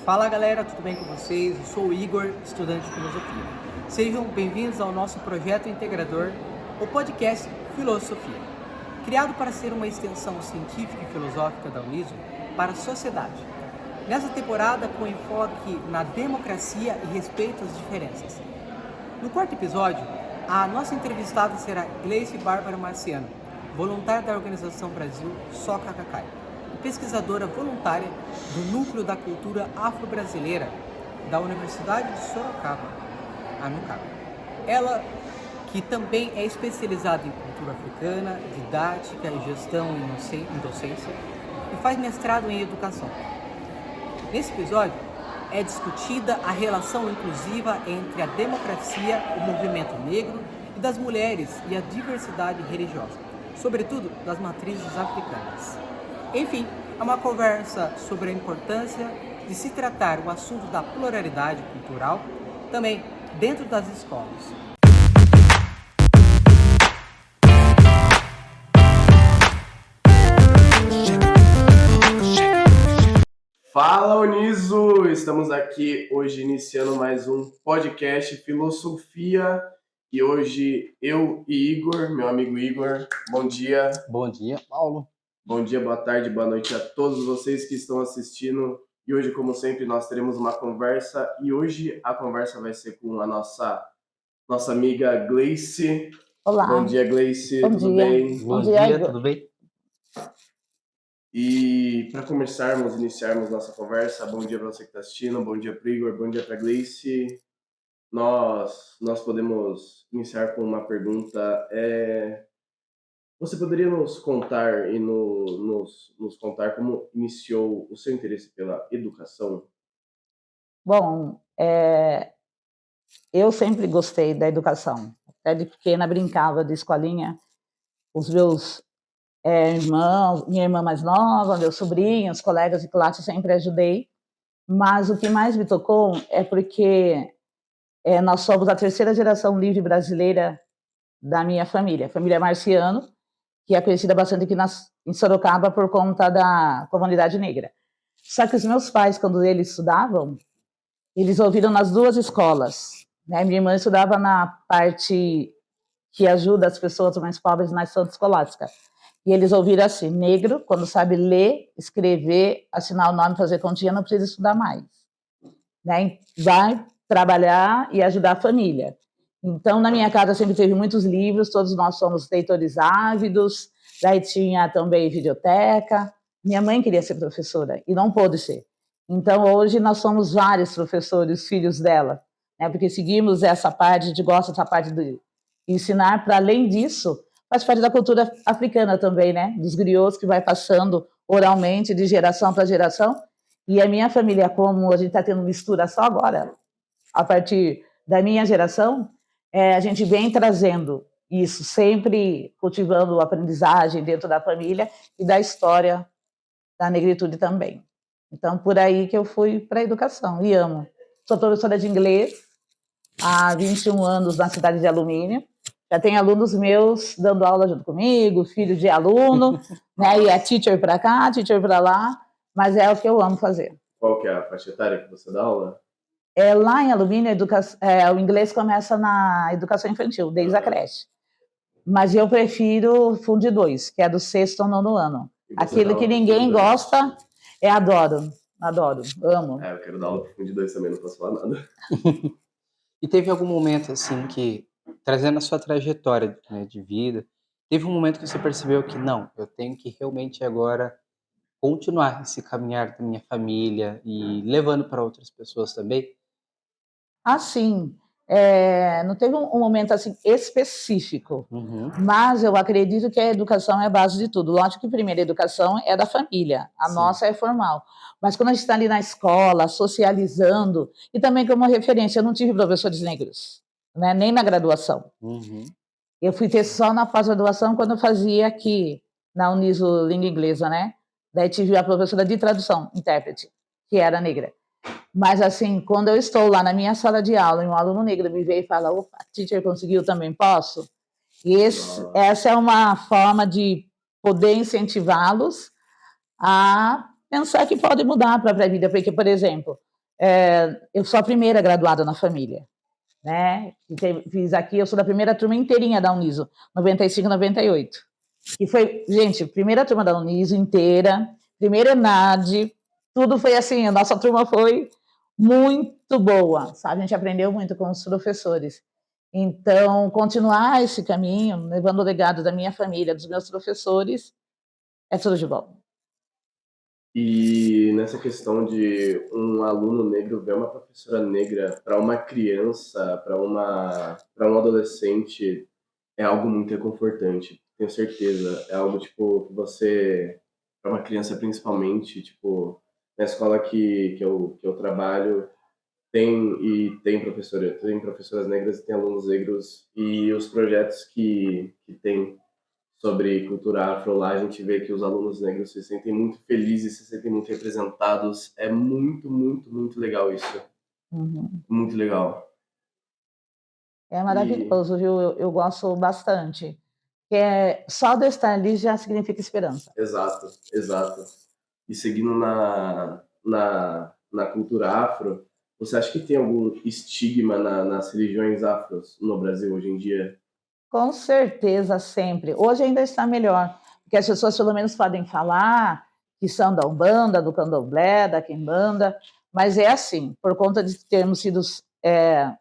Fala galera, tudo bem com vocês? Eu sou o Igor, estudante de filosofia. Sejam bem-vindos ao nosso projeto integrador, o podcast Filosofia, criado para ser uma extensão científica e filosófica da Uniso para a sociedade. Nessa temporada, com enfoque na democracia e respeito às diferenças. No quarto episódio, a nossa entrevistada será Gleice Bárbara Marciano, voluntária da Organização Brasil Soca Cacai, e pesquisadora voluntária do Núcleo da Cultura Afro-Brasileira da Universidade de Sorocaba, ANUCAB. Ela, que também é especializada em cultura africana, didática e gestão em docência, e faz mestrado em educação. Nesse episódio, é discutida a relação inclusiva entre a democracia, o movimento negro e das mulheres e a diversidade religiosa, sobretudo das matrizes africanas. Enfim, é uma conversa sobre a importância de se tratar o assunto da pluralidade cultural também dentro das escolas. Fala Uniso! Estamos aqui hoje iniciando mais um podcast Filosofia e hoje eu e Igor, meu amigo Igor, bom dia. Bom dia, Paulo. Bom dia, boa tarde, boa noite a todos vocês que estão assistindo. E hoje, como sempre, nós teremos uma conversa e hoje a conversa vai ser com a nossa amiga Gleice. Olá. Bom dia, Gleice. Bom tudo dia. bem? Bom dia, tudo bem? E para iniciarmos nossa conversa, bom dia para você que está assistindo, bom dia para Igor, bom dia para Gleice. Nós podemos iniciar com uma pergunta. Você poderia nos contar e nos contar como iniciou o seu interesse pela educação? Bom, eu sempre gostei da educação. Até de pequena brincava de escolinha. Os meus irmãos, minha irmã mais nova, meus sobrinhos, colegas de classe, sempre ajudei. Mas o que mais me tocou é porque nós somos a terceira geração livre brasileira da minha família Marciano, que é conhecida bastante aqui em Sorocaba por conta da comunidade negra. Só que os meus pais, quando eles estudavam, eles ouviram nas duas escolas, né? Minha irmã estudava na parte que ajuda as pessoas mais pobres na Santa Escolástica. E eles ouviram assim: negro, quando sabe ler, escrever, assinar o nome, fazer continha, não precisa estudar mais, né? Vai trabalhar e ajudar a família. Então, na minha casa sempre teve muitos livros, todos nós somos leitores ávidos, daí tinha também videoteca. Minha mãe queria ser professora e não pôde ser. Então, hoje nós somos vários professores, filhos dela, né? Porque seguimos essa parte, a gente gosta dessa parte de ensinar. Para além disso, faz parte da cultura africana também, né? Dos griots que vai passando oralmente de geração para geração. E a minha família, como a gente está tendo mistura só agora, a partir da minha geração, a gente vem trazendo isso, sempre cultivando a aprendizagem dentro da família e da história da negritude também. Então, por aí que eu fui para a educação e amo. Sou professora de inglês há 21 anos na cidade de Alumínio. Já tem alunos meus dando aula junto comigo, filho de aluno, né? E a teacher para cá, teacher para lá, mas é o que eu amo fazer. Qual que é a faixa etária que você dá aula? Lá em Alumínio, o inglês começa na educação infantil, desde a creche. Mas eu prefiro Fundo 2, que é do 6º ao 9º ano. Aquilo que ninguém gosta, adoro, amo. Eu quero dar aula para Fundo 2 também, não posso falar nada. E teve algum momento, assim, que, trazendo a sua trajetória, né, de vida, teve um momento que você percebeu que, não, eu tenho que realmente agora continuar esse caminhar da minha família e levando para outras pessoas também? Assim, não teve um momento assim específico, Uhum. mas eu acredito que a educação é a base de tudo. Lógico que a primeira educação é da família, a Sim. nossa é formal. Mas quando a gente está ali na escola, socializando, e também como referência, eu não tive professores negros, né, nem na graduação. Uhum. Eu fui ter só na pós-graduação quando eu fazia aqui na Uniso Língua Inglesa, né? Daí tive a professora de tradução, intérprete, que era negra. Mas, assim, quando eu estou lá na minha sala de aula e um aluno negro me vê e fala: opa, teacher conseguiu, também posso? E essa é uma forma de poder incentivá-los a pensar que pode mudar a própria vida. Porque, por exemplo, eu sou a primeira graduada na família, né? Fiz aqui, eu sou da primeira turma inteirinha da Uniso, 95, 98. E foi, gente, primeira turma da Uniso inteira, primeira ENAD, tudo foi assim, a nossa turma foi muito boa, sabe? A gente aprendeu muito com os professores. Então, continuar esse caminho, levando o legado da minha família, dos meus professores, é tudo de bom. E nessa questão de um aluno negro ver uma professora negra, para uma criança, para um adolescente, é algo muito reconfortante. Tenho certeza. É algo, tipo, que você, para uma criança principalmente, tipo, na escola que eu trabalho, tem professoras negras e tem alunos negros, e os projetos que tem sobre cultura afro lá, a gente vê que os alunos negros se sentem muito felizes, se sentem muito representados. É muito, muito, muito legal isso. Uhum. Muito legal. É maravilhoso, viu? Eu gosto bastante. Só de eu estar ali já significa esperança. Exato, exato. E seguindo na cultura afro, você acha que tem algum estigma nas religiões afros no Brasil hoje em dia? Com certeza, sempre. Hoje ainda está melhor, porque as pessoas pelo menos podem falar que são da Umbanda, do Candomblé, da Quimbanda, mas é assim, por conta de termos sido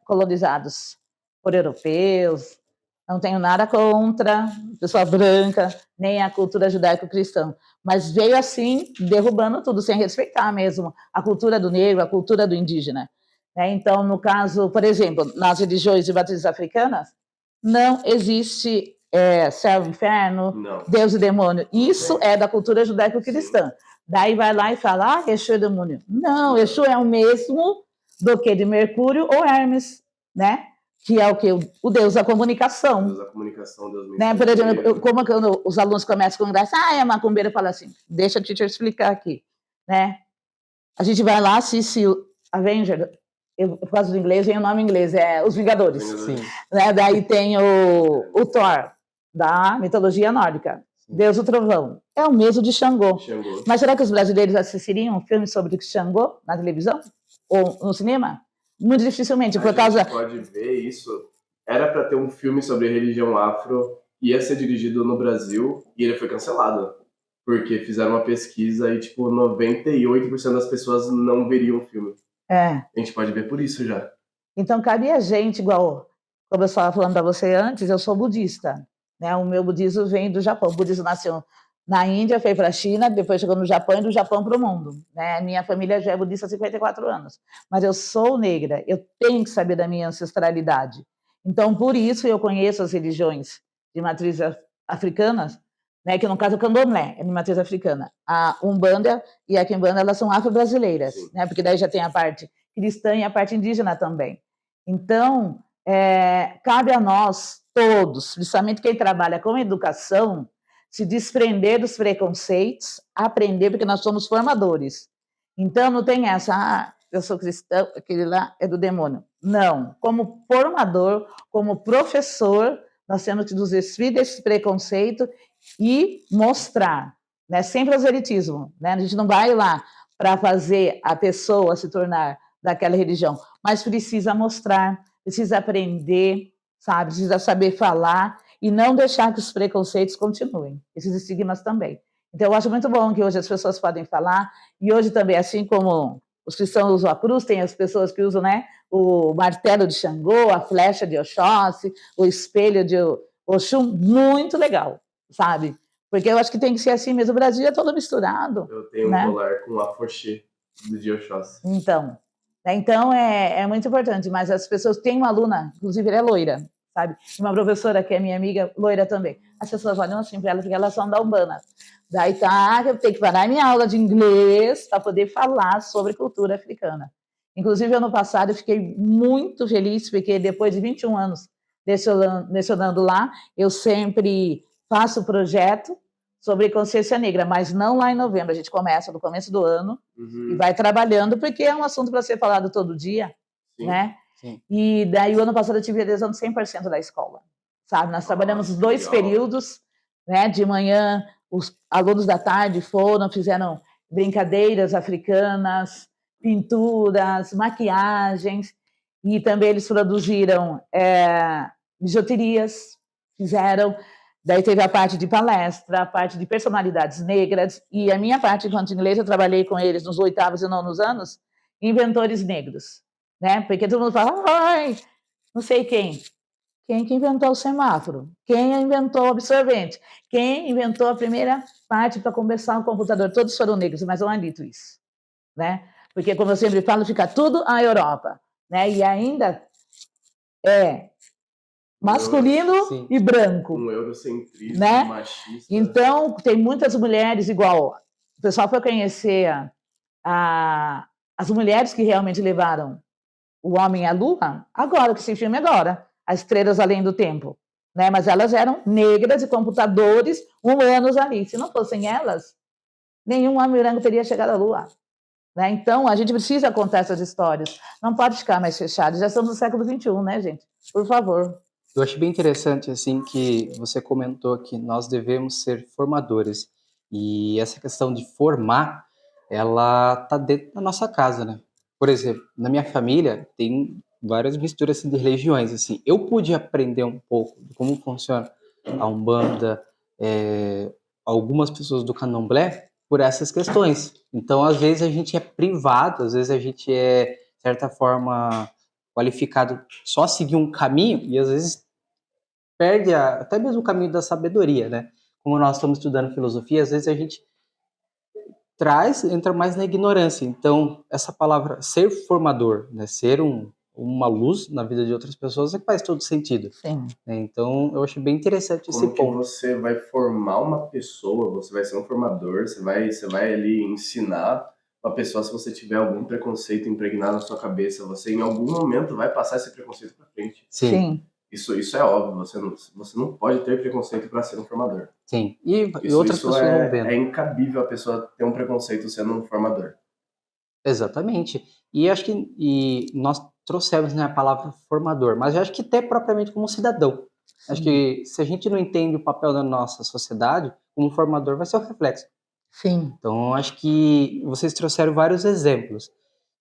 colonizados por europeus, não tenho nada contra pessoa branca, nem a cultura judaico-cristã, mas veio assim, derrubando tudo, sem respeitar mesmo a cultura do negro, a cultura do indígena. Então, no caso, por exemplo, nas religiões de matrizes africanas, não existe céu e inferno, Não. Deus e demônio. Isso é da cultura judaico-cristã. Daí vai lá e fala, Exu é demônio. Não, Exu é o mesmo do que de Mercúrio ou Hermes, né? Que é o que? O Deus da comunicação. Deus da comunicação, Deus né? Por exemplo, como quando os alunos começam com graça, é macumbeiro, fala assim, deixa a teacher explicar aqui, né? A gente vai lá, assiste Avenger, por causa do inglês, vem o nome em inglês, Os Vingadores. Sim. Né? Daí tem o Thor, da mitologia nórdica, Deus do Trovão. É o mesmo de Xangô. Mas será que os brasileiros assistiriam um filme sobre Xangô na televisão? Ou no cinema? Muito dificilmente, por causa... A gente pode ver isso. Era para ter um filme sobre religião afro, ia ser dirigido no Brasil, e ele foi cancelado. Porque fizeram uma pesquisa e, tipo, 98% das pessoas não veriam o filme. A gente pode ver por isso já. Então, cabe a gente, igual, como eu estava falando para você antes, eu sou budista. Né? O meu budismo vem do Japão. O budismo nasceu na Índia, foi para a China, depois chegou no Japão e do Japão para o mundo. Né? Minha família já é budista há 54 anos. Mas eu sou negra, eu tenho que saber da minha ancestralidade. Então, por isso eu conheço as religiões de matriz africanas, né, que no caso o Candomblé é de matriz africana. A Umbanda e a Quimbanda, elas são afro-brasileiras, né, porque daí já tem a parte cristã e a parte indígena também. Então, cabe a nós todos, principalmente quem trabalha com educação, se desprender dos preconceitos, aprender, porque nós somos formadores. Então, não tem essa, eu sou cristão, aquele lá é do demônio. Não, como formador, como professor, nós temos que nos despir desse preconceito e mostrar, né, sem proselitismo, né? A gente não vai lá para fazer a pessoa se tornar daquela religião, mas precisa mostrar, precisa aprender, sabe? Precisa saber falar e não deixar que os preconceitos continuem, esses estigmas também. Então, eu acho muito bom que hoje as pessoas podem falar, e hoje também, assim como os cristãos usam a cruz, tem as pessoas que usam, né, o martelo de Xangô, a flecha de Oxóssi, o espelho de Oxum, muito legal, sabe? Porque eu acho que tem que ser assim mesmo, o Brasil é todo misturado. Eu tenho um colar com afoxê de Oxóssi. Então é muito importante, mas as pessoas, tem uma aluna, inclusive ela é loira, sabe? Uma professora que é minha amiga, loira também. As pessoas olham assim para ela, porque elas são da Umbanda. Daí eu tenho que parar minha aula de inglês para poder falar sobre cultura africana. Inclusive, ano passado, eu fiquei muito feliz, porque depois de 21 anos lecionando lá, eu sempre faço projeto sobre consciência negra, mas não lá em novembro. A gente começa no começo do ano e vai trabalhando, porque é um assunto para ser falado todo dia, né? Sim. E daí, o ano passado, eu tive adesão de 100% da escola, sabe? Nós trabalhamos 2 períodos, né? De manhã, os alunos da tarde fizeram brincadeiras africanas, pinturas, maquiagens, e também eles produziram bijuterias, fizeram. Daí teve a parte de palestra, a parte de personalidades negras, e a minha parte enquanto inglês, eu trabalhei com eles nos 8º e 9º anos, inventores negros, né? Porque todo mundo fala, ai, não sei quem. Quem que inventou o semáforo? Quem inventou o absorvente? Quem inventou a primeira parte para começar o computador? Todos foram negros, mas não é dito isso, né? Porque, como eu sempre falo, fica tudo a Europa, né? E ainda é masculino Sim. e branco. Um eurocentrismo, né? machista. Então, tem muitas mulheres igual. O pessoal foi conhecer as mulheres que realmente levaram o homem à lua, agora, que esse filme agora, As Estrelas Além do Tempo. Né? Mas elas eram negras e computadores humanos ali. Se não fossem elas, nenhum homem branco teria chegado à lua. Né? Então, a gente precisa contar essas histórias. Não pode ficar mais fechado. Já estamos no século XXI, né, gente? Por favor. Eu acho bem interessante, assim, que você comentou que nós devemos ser formadores. E essa questão de formar, ela tá dentro da nossa casa, né? Por exemplo, na minha família tem várias misturas assim, de religiões, assim. Eu pude aprender um pouco de como funciona a Umbanda, algumas pessoas do Candomblé, por essas questões. Então, às vezes a gente é privado, às vezes a gente é, de certa forma, qualificado só a seguir um caminho e às vezes perde até mesmo o caminho da sabedoria, né? Como nós estamos estudando filosofia, às vezes a gente entra mais na ignorância. Então, essa palavra ser formador, né? Ser uma luz na vida de outras pessoas é que faz todo sentido. Sim. Então, eu acho bem interessante esse Como que ponto. você vai formar uma pessoa, você vai ser um formador, você vai ali ensinar uma pessoa. Se você tiver algum preconceito impregnado na sua cabeça, você em algum momento vai passar esse preconceito para frente. Sim. Isso é óbvio, você não pode ter preconceito para ser um formador. Sim, e outras pessoas vão vendo. É incabível a pessoa ter um preconceito sendo um formador. Exatamente. E acho que nós trouxemos, né, a palavra formador, mas eu acho que até propriamente como cidadão. Sim. Acho que se a gente não entende o papel da nossa sociedade, como formador vai ser o reflexo. Sim. Então, acho que vocês trouxeram vários exemplos.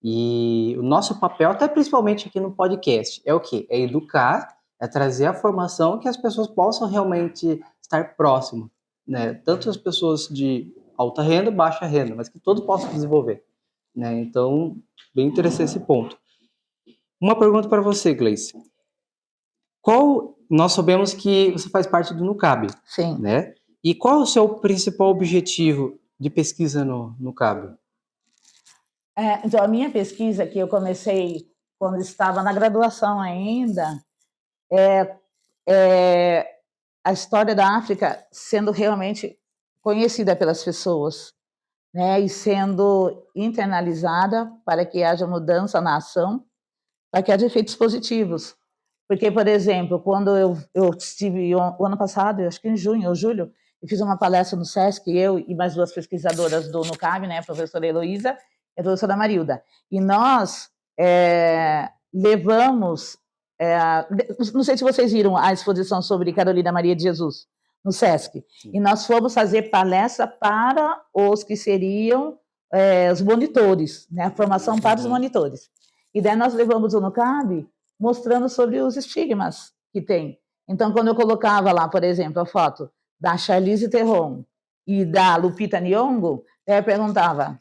E o nosso papel, até principalmente aqui no podcast, é o quê? É educar, é trazer a formação que as pessoas possam realmente estar próximas, né? Tanto as pessoas de alta renda, baixa renda, mas que todos possam desenvolver, né? Então, bem interessante esse ponto. Uma pergunta para você, Gleice. Nós sabemos que você faz parte do NUCAB, Sim. né? E qual é o seu principal objetivo de pesquisa no NUCAB? Então, a minha pesquisa, que eu comecei quando estava na graduação ainda, é a história da África sendo realmente conhecida pelas pessoas, né, e sendo internalizada para que haja mudança na ação, para que haja efeitos positivos. Porque, por exemplo, quando eu estive o ano passado, acho que em junho ou julho, eu fiz uma palestra no SESC, eu e mais 2 pesquisadoras do NUCAB, né, a professora Heloísa e a professora Marilda. E nós levamos, não sei se vocês viram a exposição sobre Carolina Maria de Jesus, no SESC. Sim. E nós fomos fazer palestra para os que seriam os monitores, né, a formação para os monitores. E daí nós levamos o NUCAB mostrando sobre os estigmas que tem. Então, quando eu colocava lá, por exemplo, a foto da Charlize Theron e da Lupita Nyong'o, eu perguntava,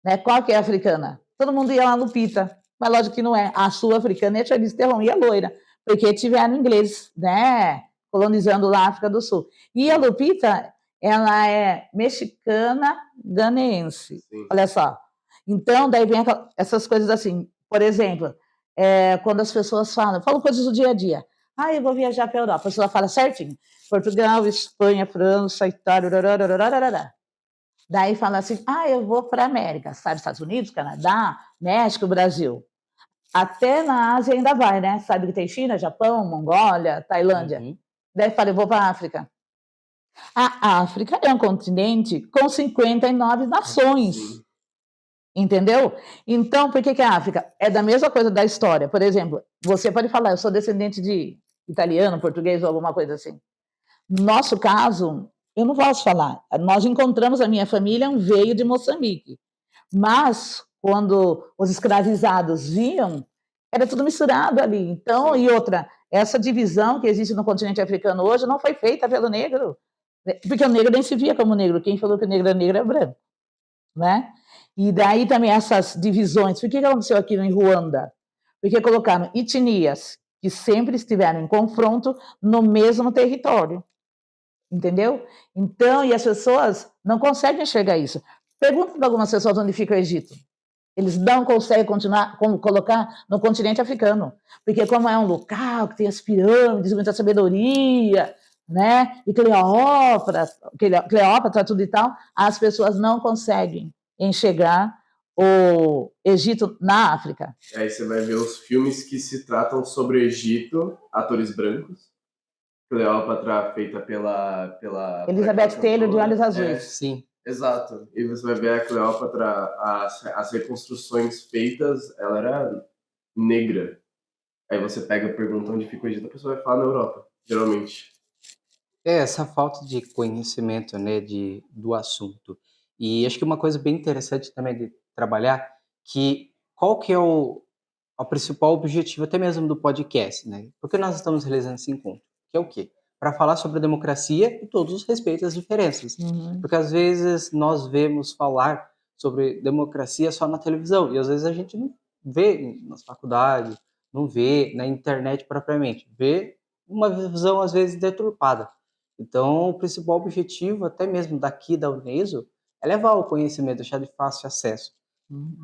né, qual que é a africana? Todo mundo ia lá, Lupita, mas lógico que não é. A sul-africana é a Charlize Theron e a loira, porque tiveram inglês, né, colonizando lá a África do Sul. E a Lupita, ela é mexicana ganense. Sim. Olha só. Então, daí vem essas coisas assim, por exemplo, quando as pessoas falam coisas do dia a dia. Eu vou viajar para a Europa. A pessoa fala certinho. Portugal, Espanha, França, Itália. Daí fala assim, eu vou para a América. Sabe, Estados Unidos, Canadá, México, Brasil. Até na Ásia ainda vai, né? Sabe que tem China, Japão, Mongólia, Tailândia. Uhum. Daí fala, eu vou para a África. A África é um continente com 59 nações. Sim. Entendeu? Então, por que a África? É da mesma coisa da história. Por exemplo, você pode falar, eu sou descendente de italiano, português ou alguma coisa assim. No nosso caso, eu não posso falar. Nós encontramos, a minha família veio de Moçambique. Mas, quando os escravizados vinham, era tudo misturado ali. Então, e outra, essa divisão que existe no continente africano hoje não foi feita pelo negro, porque o negro nem se via como negro. Quem falou que o negro é branco, né? E daí também essas divisões. Por que aconteceu aqui em Ruanda? Porque colocaram etnias que sempre estiveram em confronto no mesmo território. Entendeu? Então, e as pessoas não conseguem enxergar isso. Pergunta para algumas pessoas onde fica o Egito. Eles não conseguem continuar, colocar no continente africano. Porque como é um local que tem as pirâmides, muita sabedoria, né? E Cleópatra, tudo e tal, as pessoas não conseguem enxergar o Egito na África. Aí você vai ver os filmes que se tratam sobre o Egito, atores brancos. Cleópatra feita pela Elizabeth Taylor de Olhos Azuis. Sim. Exato. E você vai ver a Cleópatra, as reconstruções feitas, ela era negra. Aí você pega e pergunta onde fica o Egito, a pessoa vai falar na Europa, geralmente. Essa falta de conhecimento, né, do assunto. E acho que uma coisa bem interessante também de trabalhar, que qual que é o principal objetivo até mesmo do podcast, né? Por que nós estamos realizando esse encontro? Que é o quê? Para falar sobre a democracia e todos os respeitos às diferenças. Porque às vezes nós vemos falar sobre democracia só na televisão e às vezes a gente não vê nas faculdades, não vê na internet propriamente, vê uma visão às vezes deturpada. Então, o principal objetivo, até mesmo daqui da Uneso, é levar o conhecimento, deixar de fácil acesso.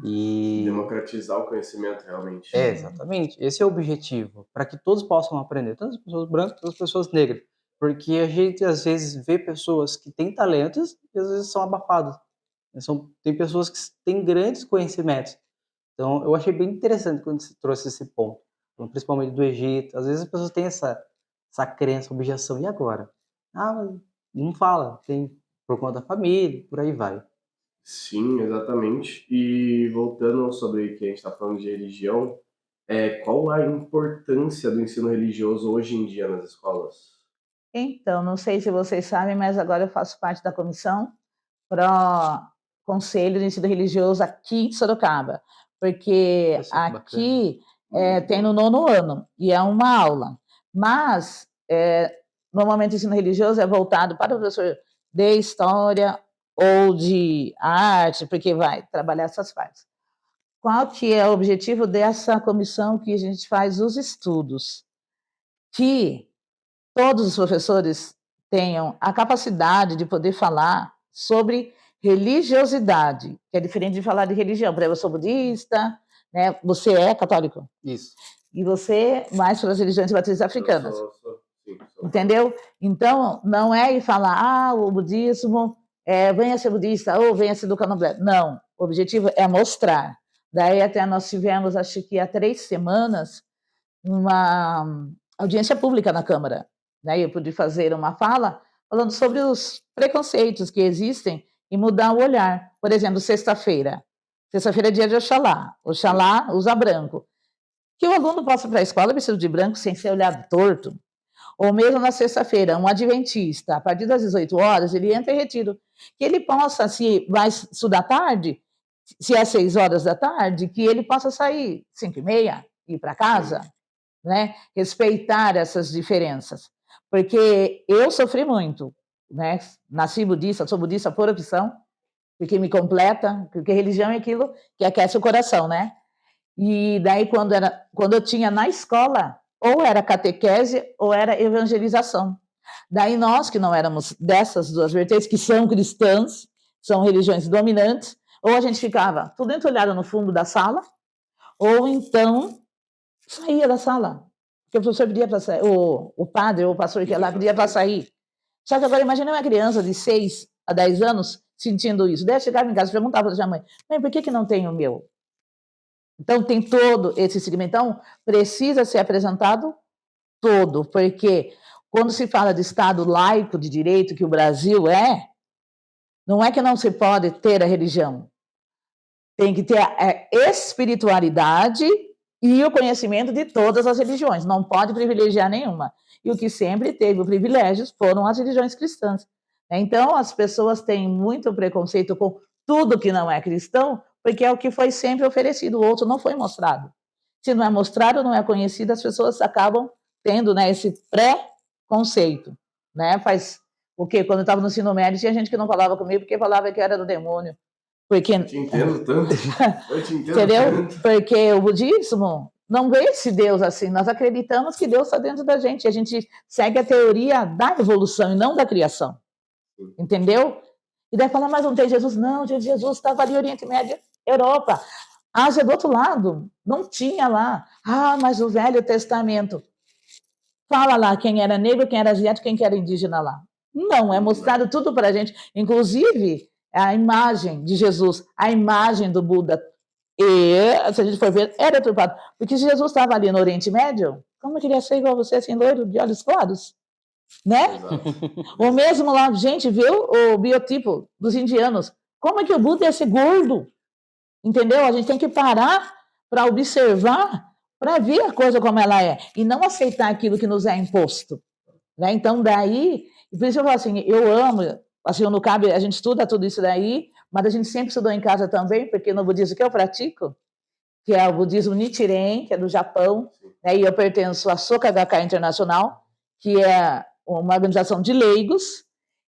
E Democratizar o conhecimento, realmente. exatamente. Esse é o objetivo, para que todos possam aprender, tanto as pessoas brancas quanto as pessoas negras. Porque a gente, às vezes, vê pessoas que têm talentos e, às vezes, são abafadas. Tem pessoas que têm grandes conhecimentos. Então, eu achei bem interessante quando você trouxe esse ponto, principalmente do Egito. Às vezes, as pessoas têm essa crença, objeção. E agora? Ah, mas não fala. Tem por conta da família, por aí vai. Sim, exatamente. E voltando sobre o que a gente está falando de religião, qual a importância do ensino religioso hoje em dia nas escolas? Então, não sei se vocês sabem, mas agora eu faço parte da comissão para o Conselho de Ensino Religioso aqui em Sorocaba, porque aqui tem no 9º ano, e é uma aula, mas normalmente o ensino religioso é voltado para o professor de História ou de Arte, porque vai trabalhar essas partes. Qual que é o objetivo dessa comissão que a gente faz os estudos? Que todos os professores tenham a capacidade de poder falar sobre religiosidade, que é diferente de falar de religião. Por exemplo, eu sou budista, né? Você é católico? Isso. E você mais para as religiões matrizes africanas. Sou. Entendeu? Então, não é ir falar, o budismo, venha ser budista ou venha ser do candomblé. Não, o objetivo é mostrar. Daí até nós tivemos, acho que há 3 semanas, uma audiência pública na Câmara. Daí eu pude fazer uma fala falando sobre os preconceitos que existem e mudar o olhar. Por exemplo, sexta-feira. Sexta-feira é dia de Oxalá. Oxalá usa branco. Que o aluno possa ir para a escola vestido de branco sem ser olhado torto. Ou mesmo na sexta-feira, um adventista, a partir das 18 horas, ele entra em retiro. Que ele possa, se vai estudar tarde, se é às 6 horas da tarde, que ele possa sair 5h30, ir para casa, né? Respeitar essas diferenças. Porque eu sofri muito, né? Nasci budista, sou budista por opção, porque me completa, porque religião é aquilo que aquece o coração, né? E daí, quando eu tinha na escola, ou era catequese ou era evangelização. Daí nós, que não éramos dessas 2 vertentes, que são cristãs, são religiões dominantes, ou a gente ficava tudo entulhado no fundo da sala, ou então saía da sala. Porque o professor pedia para sair, o padre ou o pastor que ia lá pedia para sair. Só que agora imagina uma criança de 6 a 10 anos sentindo isso. Daí eu chegava em casa e perguntava para a mãe, por que não tem o meu? Então, tem todo esse segmento. Então, precisa ser apresentado todo, porque quando se fala de Estado laico de direito, que o Brasil não é que não se pode ter a religião. Tem que ter a espiritualidade e o conhecimento de todas as religiões. Não pode privilegiar nenhuma. E o que sempre teve privilégios foram as religiões cristãs. Então, as pessoas têm muito preconceito com tudo que não é cristão, porque é o que foi sempre oferecido, o outro não foi mostrado. Se não é mostrado, não é conhecido, as pessoas acabam tendo, né, esse pré-conceito, né? Faz o quê? Quando eu estava no ensino médio, tinha gente que não falava comigo porque falava que era do demônio. Porque... Eu te entendo tanto. Eu te entendo entendeu? tanto. Porque o budismo não vê esse Deus assim. Nós acreditamos que Deus está dentro da gente. A gente segue a teoria da evolução e não da criação. Entendeu? E daí fala, mas não tem Jesus? Não, Jesus estava ali Oriente Médio, Europa. Ásia do outro lado, não tinha lá. Ah, mas o Velho Testamento. Fala lá quem era negro, quem era asiático, quem era indígena lá. Não, é mostrado tudo para a gente. Inclusive, a imagem de Jesus, a imagem do Buda. E, se a gente for ver, era deturpado. Porque se Jesus estava ali no Oriente Médio, como queria ser igual você, assim, loiro, de olhos claros? Né? O mesmo lá, gente, viu o biotipo dos indianos. Como é que o Buda ia ser gordo? Entendeu? A gente tem que parar para observar, para ver a coisa como ela é, e não aceitar aquilo que nos é imposto. Né? Então, daí, por isso eu falo assim, eu amo, assim, no CAB, a gente estuda tudo isso daí, mas a gente sempre estudou em casa também, porque no budismo que eu pratico, que é o budismo Nichiren, que é do Japão, né? E eu pertenço à Soka Gakkai Internacional, que é uma organização de leigos,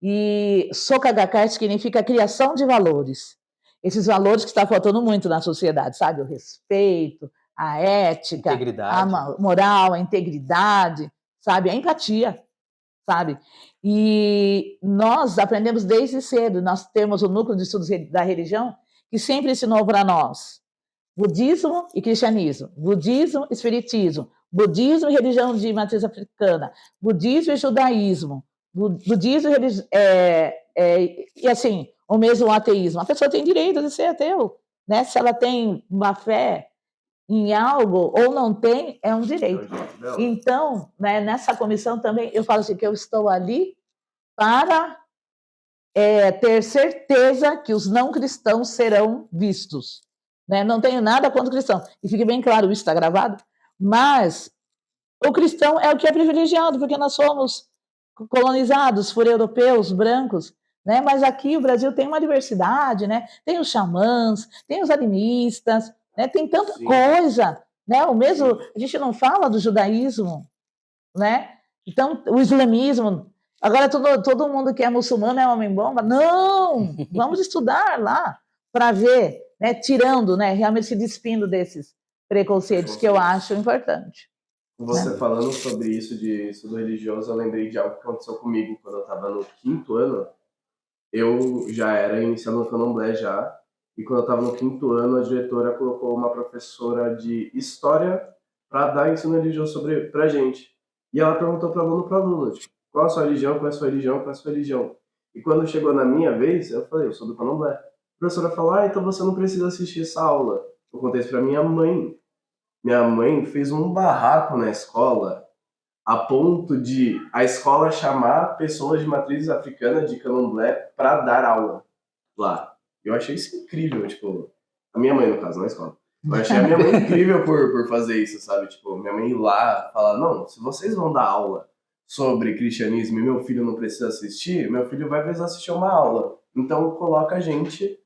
e Soka Gakkai significa criação de valores. Esses valores que está faltando muito na sociedade, sabe? O respeito, a ética, Integridade. a moral, a integridade, sabe? A empatia, sabe? E nós aprendemos desde cedo, nós temos o núcleo de estudos da religião, que sempre ensinou para nós budismo e cristianismo, budismo e espiritismo, budismo e religião de matriz africana, budismo e judaísmo, budismo e assim, o mesmo ateísmo. A pessoa tem direito de ser ateu, né? Se ela tem uma fé em algo ou não tem, é um direito. Então, né, nessa comissão também, eu falo assim, que eu estou ali para ter certeza que os não cristãos serão vistos. Né? Não tenho nada contra o cristão. E fique bem claro, isso está gravado, mas o cristão é o que é privilegiado, porque nós somos colonizados por europeus, brancos, né? Mas aqui o Brasil tem uma diversidade, né? Tem os xamãs, tem os animistas, né? Tem tanta coisa, né? O mesmo, a gente não fala do judaísmo, né? Então, o islamismo, agora todo mundo que é muçulmano é homem-bomba. Não! Vamos estudar lá para ver, né? Tirando, né? Realmente se despindo desses preconceitos que eu acho importante. Você falando sobre isso de estudo religioso, eu lembrei de algo que aconteceu comigo quando eu estava no 5º ano. Eu já era iniciado no Candomblé já, e quando eu estava no 5º ano, a diretora colocou uma professora de história para dar ensino religioso pra gente. E ela perguntou para aluno, tipo, qual a sua religião, qual é a sua religião, qual é a sua religião? E quando chegou na minha vez, eu falei, eu sou do Candomblé. A professora falou, então você não precisa assistir essa aula. Eu contei isso para minha mãe. Minha mãe fez um barraco na escola a ponto de a escola chamar pessoas de matriz africana de Candomblé para dar aula lá. Eu achei isso incrível, tipo, a minha mãe, no caso, na escola. Eu achei a minha mãe incrível por fazer isso, sabe? Tipo, minha mãe ir lá falar, não, se vocês vão dar aula sobre cristianismo e meu filho não precisa assistir, meu filho vai precisar assistir uma aula. Então, coloca a gente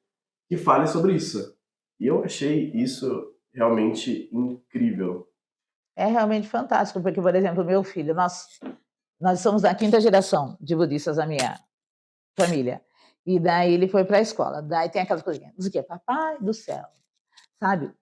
que fale sobre isso. E eu achei isso realmente incrível. É realmente fantástico, porque, por exemplo, meu filho, nós somos a 5ª geração de budistas da minha família. E daí ele foi para a escola. Daí tem aquelas coisinhas, diz o quê? Papai do céu, sabe?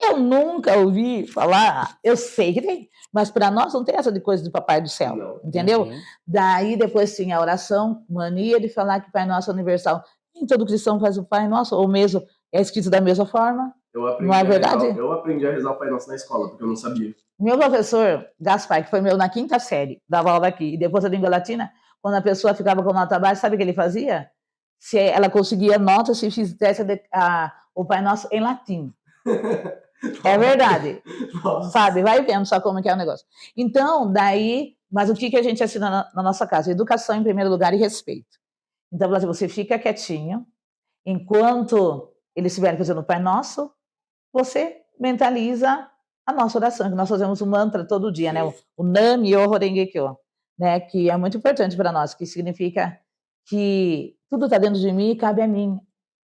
Eu nunca ouvi falar, eu sei que tem, mas para nós não tem essa de coisa de papai do céu, não. Entendeu? Uhum. Daí depois tinha a oração, mania de falar que Pai Nosso é universal. Nem todo cristão faz o Pai Nosso, ou mesmo é escrito da mesma forma. Não é verdade? Eu aprendi a rezar o Pai Nosso na escola, porque eu não sabia. Meu professor, Gaspar, que foi meu na 5ª série, dava aula aqui, e depois a língua latina, quando a pessoa ficava com nota baixa, sabe o que ele fazia? Se ela conseguia nota se fizesse o Pai Nosso em latim. É verdade. Nossa. Sabe? Vai vendo só como que é o negócio. Então, daí, mas o que a gente ensina na nossa casa? Educação em primeiro lugar e respeito. Então, você fica quietinho, enquanto eles estiverem fazendo o Pai Nosso, você mentaliza a nossa oração, que nós fazemos um mantra todo dia, né? O Nam-myoho Renge-kyo, né? Que é muito importante para nós, que significa que tudo está dentro de mim e cabe a mim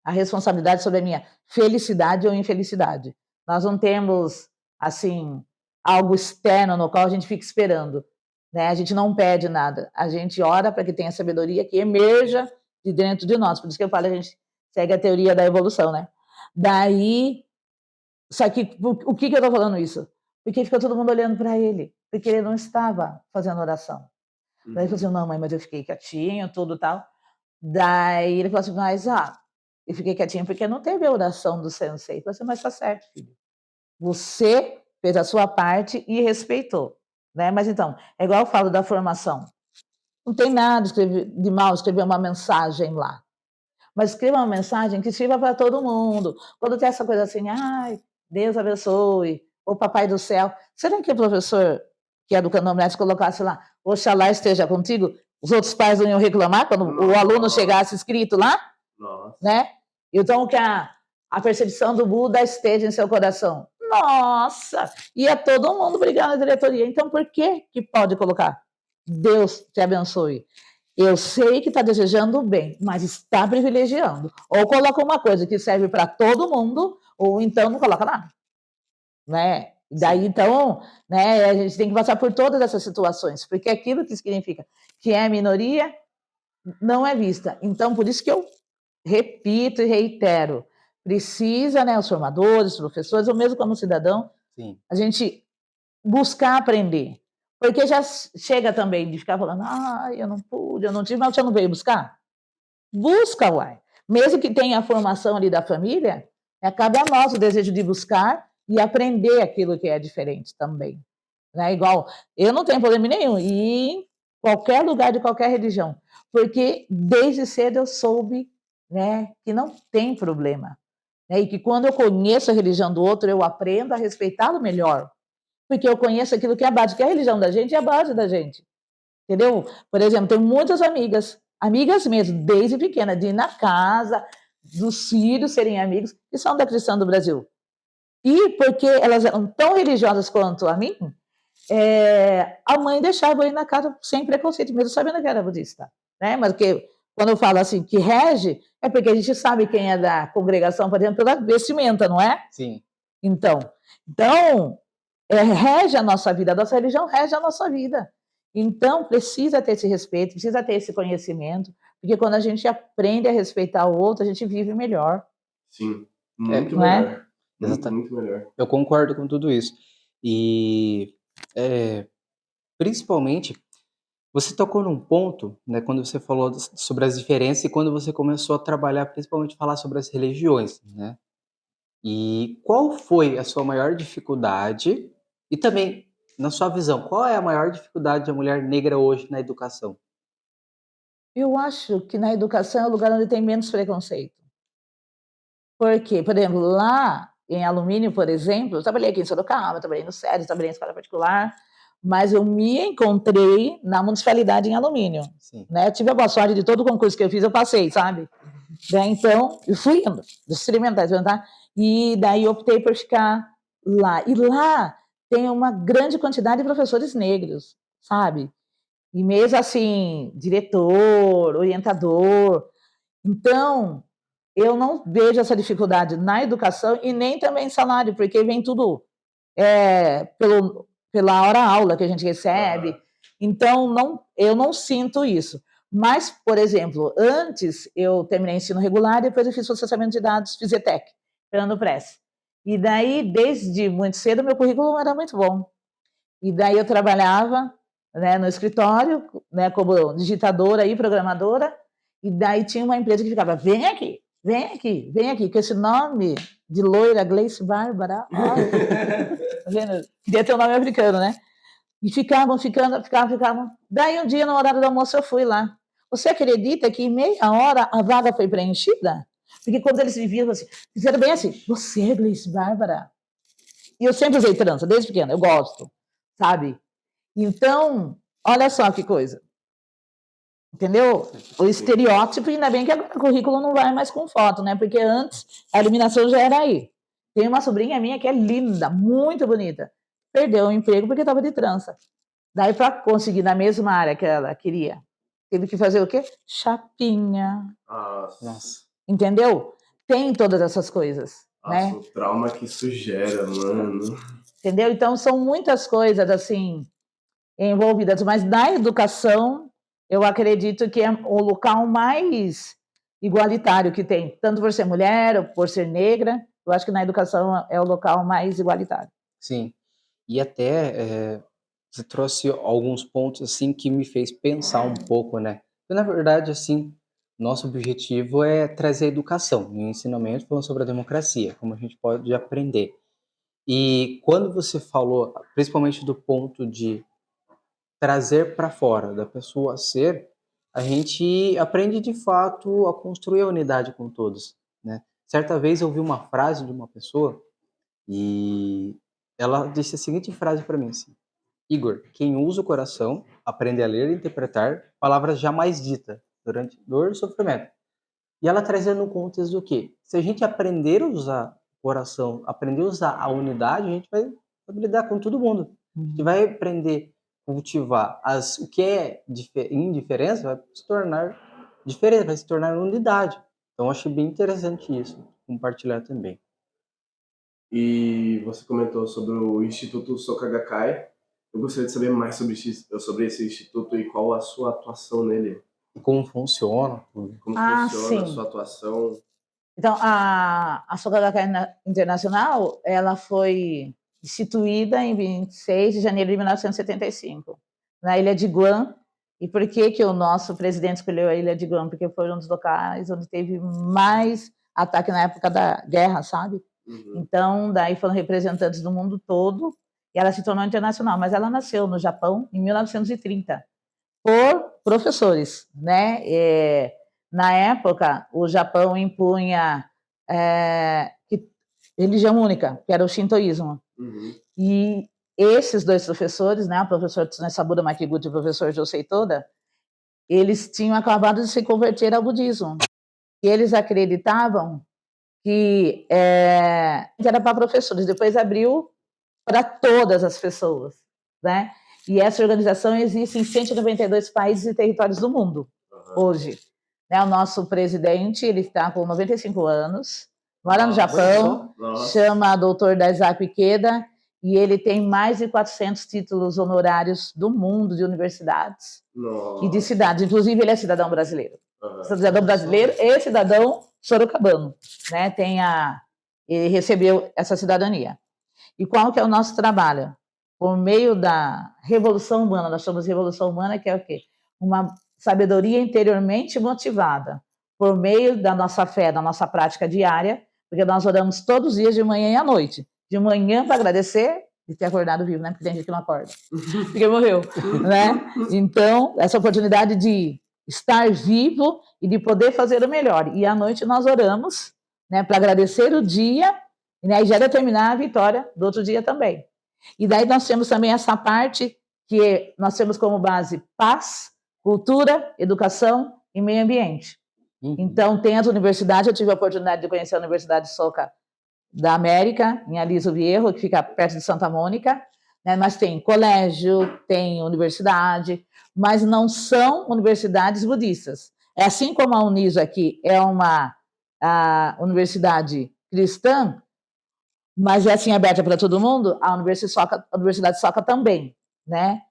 a responsabilidade sobre a minha felicidade ou infelicidade. Nós não temos, assim, algo externo no qual a gente fica esperando, né? A gente não pede nada, a gente ora para que tenha sabedoria que emerja de dentro de nós. Por isso que eu falo, a gente segue a teoria da evolução, né? Daí, só que o que eu estou falando isso? Porque ficou todo mundo olhando para ele, porque ele não estava fazendo oração. Daí ele falou assim, não, mãe, mas eu fiquei quietinho, tudo tal. Daí ele falou assim, mas, eu fiquei quietinho porque não teve a oração do sensei. Eu falei assim, mas tá certo, filho. Você fez a sua parte e respeitou, né? Mas então, é igual eu falo da formação. Não tem nada de mal escrever uma mensagem lá. Mas escreva uma mensagem que sirva para todo mundo. Quando tem essa coisa assim, ai, Deus abençoe, ou Papai do Céu. Será que o professor, que é do candomblé, se colocasse lá, Oxalá esteja contigo, os outros pais não iam reclamar quando o aluno chegasse escrito lá? Nossa. Né? Então, que a percepção do Buda esteja em seu coração. Nossa! Ia todo mundo brigar na diretoria. Então, por que pode colocar? Deus te abençoe. Eu sei que está desejando o bem, mas está privilegiando. Ou coloca uma coisa que serve para todo mundo, ou então não coloca nada. Né? Daí, então, né, a gente tem que passar por todas essas situações, porque aquilo que significa que é minoria não é vista. Então, por isso que eu repito e reitero, precisa, né, os formadores, os professores, ou mesmo como cidadão, Sim. a gente buscar aprender. Porque já chega também de ficar falando, eu não pude, eu não tive, mas você não veio buscar? Busca, uai. Mesmo que tenha a formação ali da família, cabe a nós o desejo de buscar e aprender aquilo que é diferente também. Né? Igual, eu não tenho problema nenhum ir em qualquer lugar de qualquer religião, porque desde cedo eu soube, né, que não tem problema. Né? E que quando eu conheço a religião do outro, eu aprendo a respeitá-lo melhor. Porque eu conheço aquilo que é a base, que a religião da gente é a base da gente. Entendeu? Por exemplo, tenho muitas amigas mesmo, desde pequena, de ir na casa, dos filhos serem amigos, que são da Cristã do Brasil. E porque elas eram tão religiosas quanto a mim, a mãe deixava eu ir na casa sem preconceito, mesmo sabendo que era budista. Né? Mas que, quando eu falo assim, que rege, é porque a gente sabe quem é da congregação, por exemplo, pela vestimenta, não é? Sim. Então rege a nossa vida, a nossa religião rege a nossa vida. Então, precisa ter esse respeito, precisa ter esse conhecimento, porque quando a gente aprende a respeitar o outro, a gente vive melhor. Sim, muito não é? melhor. Muito melhor. Eu concordo com tudo isso. E, principalmente, você tocou num ponto, né, quando você falou sobre as diferenças e quando você começou a trabalhar, principalmente falar sobre as religiões, né? E qual foi a sua maior dificuldade? E também, na sua visão, qual é a maior dificuldade da mulher negra hoje na educação? Eu acho que na educação é o lugar onde tem menos preconceito. Por quê? Por exemplo, lá em Alumínio, por exemplo, eu trabalhei aqui em Sorocaba, trabalhei no SEDES, trabalhei em escola particular, mas eu me encontrei na municipalidade em Alumínio. Sim. Né? Eu tive a boa sorte de todo o concurso que eu fiz, eu passei, sabe? Daí, então, eu fui indo, experimentar, e daí optei por ficar lá. E lá tem uma grande quantidade de professores negros, sabe? E mesmo assim, diretor, orientador. Então, eu não vejo essa dificuldade na educação e nem também em salário, porque vem tudo pela hora-aula que a gente recebe. Então, eu não sinto isso. Mas, por exemplo, antes eu terminei ensino regular, depois eu fiz processamento de dados, fiz ETEC, Fernando Press. E daí, desde muito cedo, meu currículo era muito bom. E daí eu trabalhava, né, no escritório, né, como digitadora e programadora, e daí tinha uma empresa que ficava, vem aqui, com esse nome de loira, Gleice Bárbara. Tá vendo? Queria ter um nome africano, né? E ficavam. Daí um dia, no horário do almoço, eu fui lá. Você acredita que em meia hora a vaga foi preenchida? Porque quando eles me viram, assim, fizeram bem assim, você é Gleice Bárbara? E eu sempre usei trança, desde pequena, eu gosto, sabe? Então, olha só que coisa. Entendeu? O estereótipo, ainda bem que agora o currículo não vai mais com foto, né? Porque antes a eliminação já era aí. Tem uma sobrinha minha que é linda, muito bonita. Perdeu o emprego porque estava de trança. Daí, para conseguir na mesma área que ela queria, teve que fazer o quê? Chapinha. Nossa. Entendeu? tem todas essas coisas, né? Nossa, o trauma que isso gera, mano. Entendeu? Então, são muitas coisas, assim, envolvidas, mas na educação, eu acredito que é o local mais igualitário que tem, tanto por ser mulher ou por ser negra, eu acho que na educação é o local mais igualitário. Sim. E até você trouxe alguns pontos assim que me fez pensar um pouco, né? Porque, na verdade, assim, nosso objetivo é trazer educação e ensinamento falando sobre a democracia, como a gente pode aprender. E quando você falou, principalmente do ponto de trazer para fora, da pessoa ser, a gente aprende de fato a construir a unidade com todos, né? Certa vez eu ouvi uma frase de uma pessoa e ela disse a seguinte frase para mim, assim: Igor, quem usa o coração aprende a ler e interpretar palavras jamais ditas durante dor e sofrimento. E ela trazendo no contexto do quê? Se a gente aprender a usar o coração, aprender a usar a unidade, a gente vai saber lidar com todo mundo. A gente vai aprender a cultivar o que é indiferença, vai se tornar diferença, vai se tornar unidade. Então, eu achei bem interessante isso, compartilhar também. E você comentou sobre o Instituto Soka Gakkai. Eu gostaria de saber mais sobre esse instituto e qual a sua atuação nele. E como funciona. Como funciona a sim. sua atuação. Então, a Soka Gakkai Internacional, ela foi instituída em 26 de janeiro de 1975, na ilha de Guam. E por que o nosso presidente escolheu a ilha de Guam? Porque foi um dos locais onde teve mais ataque na época da guerra, sabe? Uhum. Então, daí foram representantes do mundo todo e ela se tornou internacional. Mas ela nasceu no Japão em 1930 por professores, né? Na época, o Japão impunha religião única, que era o shintoísmo. Uhum. E esses dois professores, né, o professor Tsunesaburo Makiguchi e o professor Josei Toda, eles tinham acabado de se converter ao budismo. E eles acreditavam que era para professores, depois abriu para todas as pessoas, né? E essa organização existe em 192 países e territórios do mundo, hoje. Né? O nosso presidente, ele está com 95 anos, mora no Japão, chama Dr. Daisaku Ikeda, e ele tem mais de 400 títulos honorários do mundo, de universidades e de cidades. Inclusive, ele é cidadão brasileiro. Cidadão brasileiro e cidadão sorocabano, né? Ele recebeu essa cidadania. E qual que é o nosso trabalho? Por meio da revolução humana, nós chamamos de revolução humana, que é o quê? Uma sabedoria interiormente motivada, por meio da nossa fé, da nossa prática diária, porque nós oramos todos os dias, de manhã e à noite. De manhã para agradecer de ter acordado vivo, né? Porque tem gente que não acorda, porque morreu, né? Então, essa oportunidade de estar vivo e de poder fazer o melhor. E à noite nós oramos, né, para agradecer o dia, né, e já determinar a vitória do outro dia também. E daí nós temos também essa parte que nós temos como base paz, cultura, educação e meio ambiente. Então, tem as universidades, eu tive a oportunidade de conhecer a Universidade Soka da América, em Aliso Viejo, que fica perto de Santa Mônica, né, mas tem colégio, tem universidade, mas não são universidades budistas. É assim como a Uniso aqui é uma universidade cristã, mas é assim aberta para todo mundo, a Universidade Soka também, né?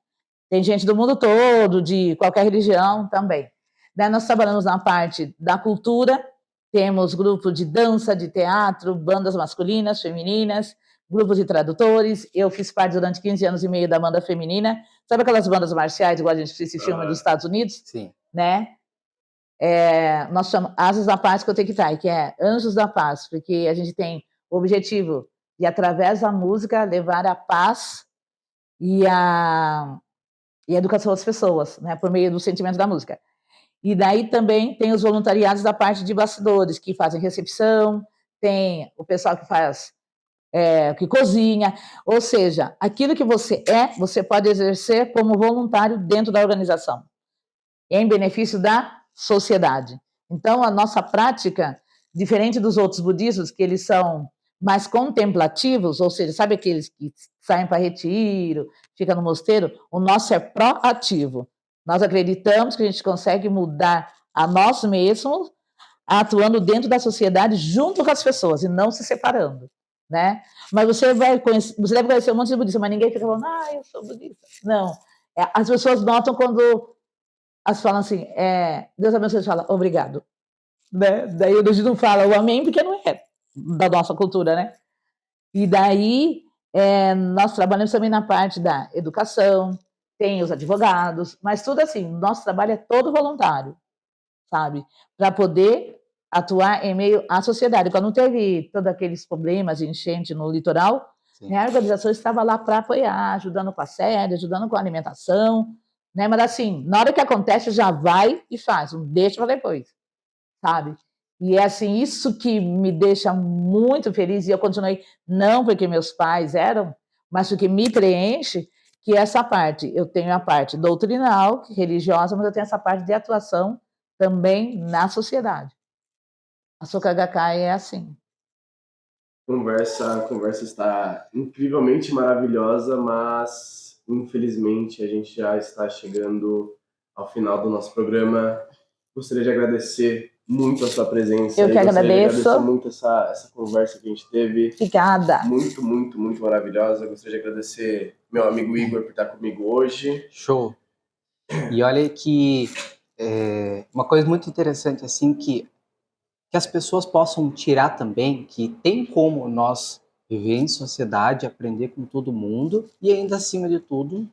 Tem gente do mundo todo, de qualquer religião também. Daí nós trabalhamos na parte da cultura, temos grupo de dança, de teatro, bandas masculinas, femininas, grupos de tradutores. Eu fiz parte durante 15 anos e meio da banda feminina. Sabe aquelas bandas marciais, igual a gente assiste filme dos Estados Unidos? Sim. Né? Nós chamamos Asas da Paz Kotekitai, que é Anjos da Paz, porque a gente tem o objetivo de, através da música, levar a paz e a educação às pessoas, né, por meio do sentimento da música. E daí também tem os voluntariados da parte de bastidores, que fazem recepção, tem o pessoal que faz, que cozinha, ou seja, aquilo que você você pode exercer como voluntário dentro da organização, em benefício da sociedade. Então, a nossa prática, diferente dos outros budistas, que eles são mais contemplativos, ou seja, sabe aqueles que saem para retiro, ficam no mosteiro? O nosso é proativo. Nós acreditamos que a gente consegue mudar a nós mesmos atuando dentro da sociedade junto com as pessoas e não se separando, né? Mas você deve conhecer um monte de budista, mas ninguém fica falando, eu sou budista. Não. As pessoas notam quando as falam assim, Deus abençoe, você fala, obrigado. Né? Daí a gente não fala o amém, porque não é da nossa cultura, né? E daí nós trabalhamos também na parte da educação, tem os advogados, mas tudo assim, nosso trabalho é todo voluntário, sabe? Para poder atuar em meio à sociedade. Quando teve todos aqueles problemas de enchente no litoral, a organização estava lá para apoiar, ajudando com a sede, ajudando com a alimentação, né? Mas assim, na hora que acontece, já vai e faz, não deixa para depois, sabe? E é assim, isso que me deixa muito feliz, e eu continuei, não porque meus pais eram, mas porque me preenche, que essa parte, eu tenho a parte doutrinal, religiosa, mas eu tenho essa parte de atuação também na sociedade. A Soka Gakkai é assim. A conversa está incrivelmente maravilhosa, mas infelizmente a gente já está chegando ao final do nosso programa. Gostaria de agradecer muito a sua presença. Eu que agradeço. Gostaria de agradecer muito essa conversa que a gente teve. Obrigada. Muito, muito, muito maravilhosa. Gostaria de agradecer meu amigo Igor por estar comigo hoje. Show. E olha que uma coisa muito interessante, assim, que as pessoas possam tirar também, que tem como nós viver em sociedade, aprender com todo mundo e ainda, acima de tudo,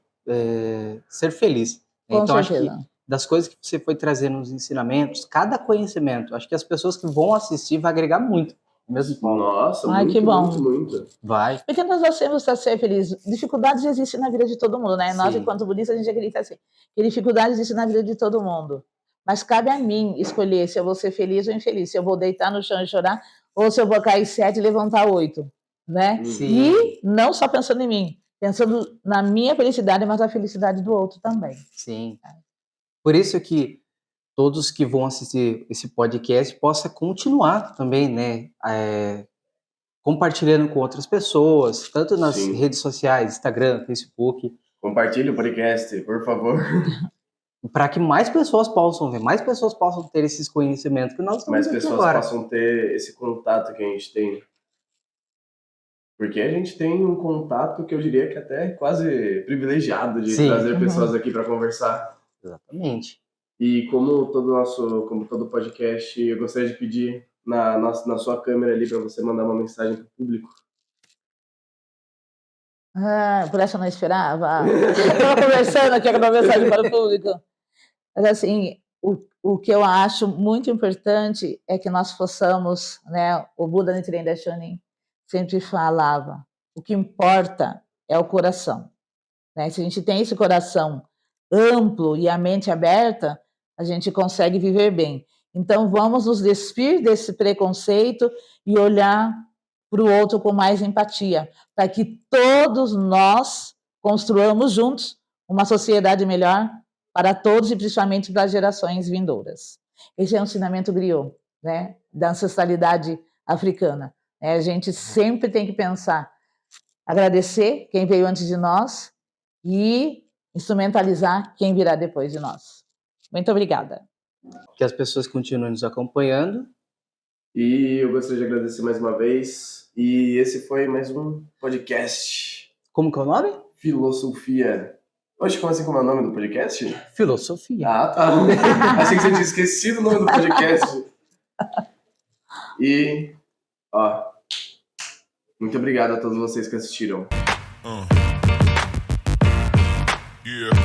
ser feliz. Com então, certeza. acho que das coisas que você foi trazendo nos ensinamentos, cada conhecimento, acho que as pessoas que vão assistir vai agregar muito. Mesmo Nossa, Ai, muito, que bom. muito, muito. Vai. Porque nós nascemos para ser felizes. Dificuldades existem na vida de todo mundo, né? Nós, Sim. enquanto budistas, a gente acredita assim, que dificuldades existem na vida de todo mundo. Mas cabe a mim escolher se eu vou ser feliz ou infeliz, se eu vou deitar no chão e chorar, ou se eu vou cair 7 e levantar 8, né? Sim. E não só pensando em mim, pensando na minha felicidade, mas na felicidade do outro também. Sim. Por isso que todos que vão assistir esse podcast possam continuar também, né? Compartilhando com outras pessoas, tanto nas Sim. redes sociais, Instagram, Facebook. Compartilhe o podcast, por favor. Para que mais pessoas possam ver, mais pessoas possam ter esses conhecimentos que nós estamos Mais aqui pessoas agora. possam ter esse contato que a gente tem. Porque a gente tem um contato que eu diria que até é quase privilegiado de Sim. trazer pessoas aqui para conversar. Exatamente. E como todo podcast, eu gostaria de pedir na sua câmera ali para você mandar uma mensagem para o público. Por essa eu não esperava. Estava conversando aqui com uma mensagem para o público. Mas assim, o que eu acho muito importante é que nós possamos, né? O Buda Nichiren Daishonin sempre falava, o que importa é o coração, né? Se a gente tem esse coração amplo e a mente aberta, a gente consegue viver bem. Então vamos nos despir desse preconceito e olhar para o outro com mais empatia, para que todos nós construamos juntos uma sociedade melhor para todos e principalmente para as gerações vindouras. Esse é um ensinamento griot, né, da ancestralidade africana. A gente sempre tem que pensar, agradecer quem veio antes de nós e instrumentalizar quem virá depois de nós. Muito obrigada. Que as pessoas continuem nos acompanhando. E eu gostaria de agradecer mais uma vez. E esse foi mais um podcast. Como que é o nome? Filosofia. Oxe, como assim, como é o nome do podcast? Filosofia. Ah, tá. Achei que você tinha esquecido o nome do podcast. E, muito obrigado a todos vocês que assistiram. Yeah.